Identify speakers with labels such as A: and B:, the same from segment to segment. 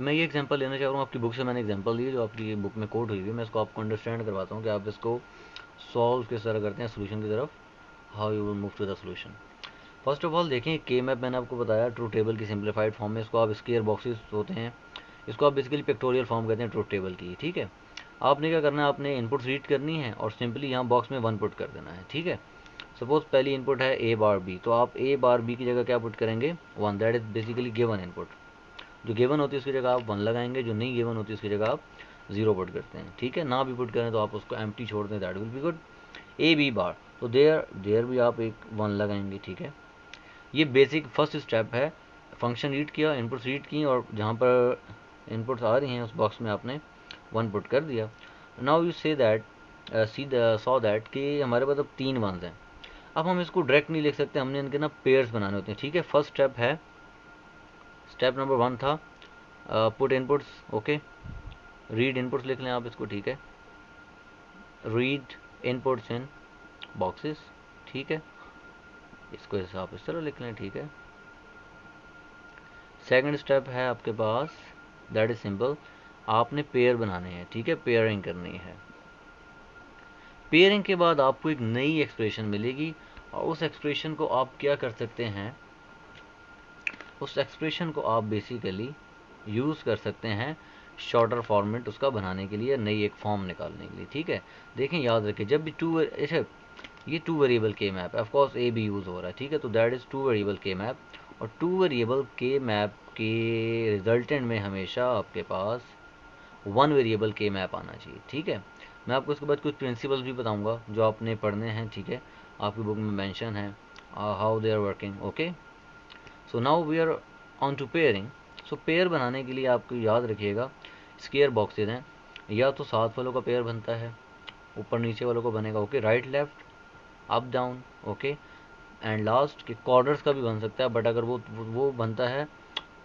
A: मैं ये एग्जांपल लेना चाह रहा हूँ, आपकी बुक से मैंने एग्जांपल ली जो आपकी बुक में कोट हुई है, मैं इसको आपको अंडरस्टैंड करवाता हूँ कि आप इसको सॉल्व किस तरह करते हैं सोल्यूशन की तरफ, how you will move to the solution. First of all देखें, के मैप मैंने आपको बताया ट्रू टेबल की सिंप्लीफाइड फॉर्म में, इसको आप स्क्वायर बॉक्सेस होते हैं, इसको आप बेसिकली पिक्टोरियल फॉर्म कहते हैं ट्रू टेबल की, ठीक है। आपने क्या करना है, आपने इनपुट्स रीड करनी है और सिंपली यहाँ बॉक्स में 1 पुट कर देना है, ठीक है। सपोज पहली इनपुट है ए बार बी, तो आप ए बार बी की जगह क्या पुट करेंगे, 1, that is basically given input. जो गिवन होती है उसकी जगह आप 1 लगाएंगे, जो नहीं गिवन होती है उसकी जगह आप 0 पुट करते हैं, ठीक है। ना भी पुट करें तो आप उसको एम्प्टी छोड़ दें, that will be good. A B bar, तो देयर देयर भी आप एक 1 लगाएंगे, ठीक है। ये बेसिक फर्स्ट स्टेप है। फंक्शन रीड किया, इनपुट्स रीड की, और जहाँ पर इनपुट्स आ रही हैं उस बॉक्स में आपने 1 पुट कर दिया। Now you say that saw that कि हमारे पास अब 3 वंस हैं। अब हम इसको डायरेक्ट नहीं लिख सकते, हमने इनके ना पेयर्स बनाने होते हैं, ठीक है। फर्स्ट स्टेप है, स्टेप नंबर 1 था put inputs, okay. Read inputs लिख लें आप इसको, ठीक है। रीड इनपुट्स इन बॉक्सेस, ठीक है। इसको आप इस तरह लिख लें, ठीक है। सेकंड स्टेप है आपके पास, दैट इज सिंपल, आपने पेयर बनाने हैं, ठीक है, पेयरिंग करनी है। पेयरिंग के बाद आपको एक नई एक्सप्रेशन मिलेगी, और उस एक्सप्रेशन को आप क्या कर सकते हैं, उस एक्सप्रेशन को आप बेसिकली यूज़ कर सकते हैं शॉर्टर फॉर्मेट उसका बनाने के लिए, नई एक फॉर्म निकालने के लिए, ठीक है। देखें, याद रखें, जब भी ये 2 वेरिएबल के मैप, ऑफ कोर्स ए भी यूज़ हो रहा है, ठीक है, तो दैट इज़ 2 वेरिएबल के मैप, और 2 वेरिएबल के मैप के रिजल्टेंट में हमेशा आपके पास 1 वेरिएबल के मैप आना चाहिए, ठीक है। मैं आपको इसके बाद कुछ प्रिंसिपल्स भी बताऊंगा जो आपने पढ़ने हैं, ठीक है, आपकी बुक में मेंशन है, how they are working, okay. So now we are on to pairing. सो पेयर बनाने के लिए आपको याद रखिएगा, स्क्वायर बॉक्सेज हैं, या तो साथ वालों का पेयर बनता है, ऊपर नीचे वालों को बनेगा, okay, right left up down, okay, and last के कॉर्नर्स का भी बन सकता है, बट अगर वो बनता है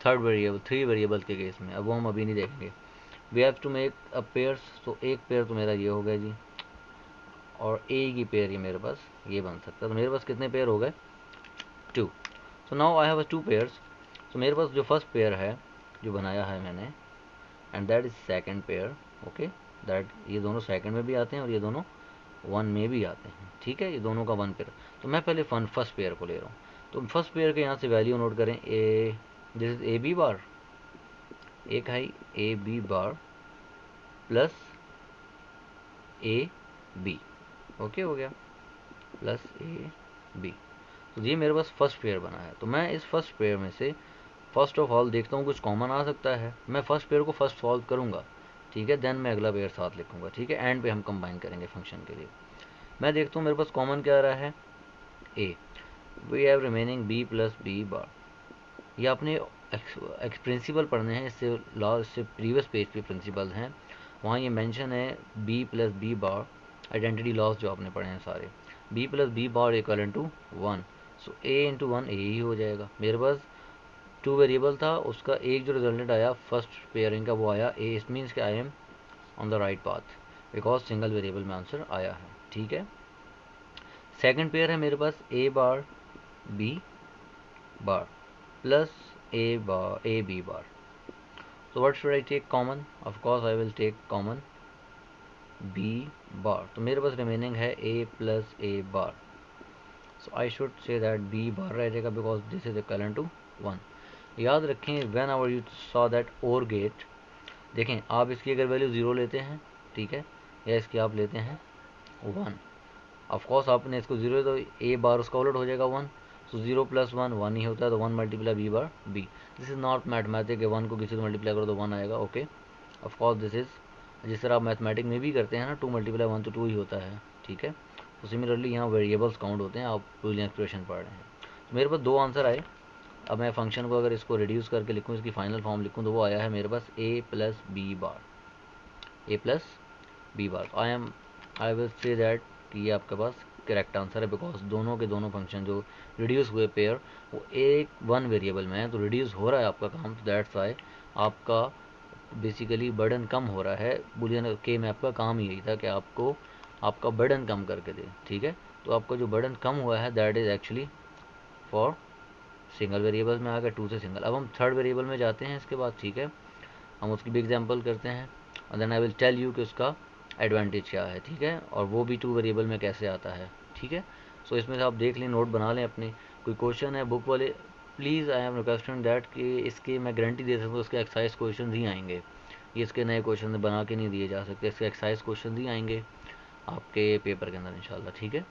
A: थर्ड वेरिएबल, 3 वेरिएबल के केस में, अब वो हम अभी नहीं देखेंगे। We have to make a pairs, तो एक पेयर तो मेरा ये हो गया जी, और ए की पेयर ये मेरे पास ये बन सकता है, तो मेरे पास कितने पेयर हो गए, 2। So now I have 2 pairs. तो मेरे पास जो फर्स्ट पेयर है जो बनाया है मैंने, and that is second pair, okay, that ये दोनों सेकंड में भी आते हैं और ये दोनों 1 में भी आते हैं, ठीक है, ये दोनों का 1 पेयर। तो मैं पहले फर्स्ट पेयर को ले रहा हूँ, तो फर्स्ट पेयर के यहाँ से वैल्यू नोट करें, A this is A B bar, एक है A B bar plus A B, okay हो गया, प्लस ए बी। तो ये मेरे पास फर्स्ट पेयर बना है, तो मैं इस फर्स्ट पेयर में से फर्स्ट ऑफ ऑल देखता हूँ कुछ कॉमन आ सकता है, मैं फर्स्ट पेयर को फर्स्ट सॉल्व करूँगा, ठीक है, देन मैं अगला पेयर साथ लिखूँगा, ठीक है, एंड पे हम कंबाइन करेंगे फंक्शन के लिए। मैं देखता हूँ मेरे पास कॉमन क्या आ रहा है, A, we have remaining B plus B bar. ये आपने प्रिंसिपल पढ़ने हैं, इससे लॉ, इससे प्रीवियस पेज पे प्रिंसिपल हैं, वहाँ ये मेंशन है B plus B bar, identity laws जो आपने पढ़े हैं सारे, B plus B bar equal to 1, so A into 1 A ही हो जाएगा। मेरे पास 2 वेरिएबल था, उसका एक जो रिजल्टेंट आया फर्स्ट पेयरिंग का वो आया ए, इट मीन्स कि I am on the right path, because single variable में आंसर आया है, ठीक है। सेकंड पेयर है मेरे पास A bar B bar plus A B bar, so what should I take common, of course I will take common b bar, तो मेरे पास रिमेनिंग है a plus a bar, so I should say that b बार रह जाएगा because this is equivalent to 1। याद रखें, when our you saw that और gate, देखें आप इसकी अगर वैल्यू 0 लेते हैं, ठीक है, या इसकी आप लेते हैं 1, ऑफकोर्स आपने इसको 0 तो ए बार उसका उलट हो जाएगा 1, सो 0 प्लस 1 1 ही होता है, तो 1 multiply B bar B, this is not mathematic, 1 को किसी से मल्टीप्लाई करो तो 1 आएगा, ओके। ऑफकोर्स दिस इज जिस तरह आप मैथमेटिक में भी करते हैं ना, 2 मल्टीप्लाई 1 तो 2 ही होता है, ठीक है। तो सिमिलरली यहाँ वेरिएबल्स काउंट होते हैं, आप बूलियन एक्सप्रेशन पढ़ रहे हैं। तो मेरे पास 2 आंसर आए। अब मैं फंक्शन को अगर इसको रिड्यूस करके लिखूँ, इसकी फाइनल फॉर्म लिखूँ, तो वो आया है मेरे पास A plus B bar, A plus B bar. I will say that कि ये आपके पास करेक्ट आंसर है, बिकॉज दोनों के दोनों फंक्शन जो रिड्यूस हुए पेयर वो एक 1 वेरिएबल में है, तो रिड्यूस हो रहा है आपका काम, तो दैट्स वाई आपका बेसिकली बर्डन कम हो रहा है। बुलियन के मैप का काम यही था कि आपको आपका बर्डन कम करके दे, ठीक है। तो आपका जो बर्डन कम हुआ है that is actually for single variable में आ गया 2 से सिंगल। अब हम थर्ड वेरिएबल में जाते हैं इसके बाद, ठीक है। हम उसकी भी एग्जांपल करते हैं और then I will tell you कि उसका एडवांटेज क्या है, ठीक है, और वो भी 2 वेरिएबल में कैसे आता है, ठीक है। सो इसमें से आप देख लें, नोट बना लें अपने। कोई क्वेश्चन है बुक वाले, please I am requesting that कि इसके मैं गारंटी दे सकता हूँ उसके एक्सरसाइज क्वेश्चन ही आएंगे, ये इसके नए क्वेश्चन बना के नहीं दिए जा सकते, इसके एक्सरसाइज क्वेश्चन ही आएंगे आपके पेपर के अंदर इंशाल्लाह, ठीक है।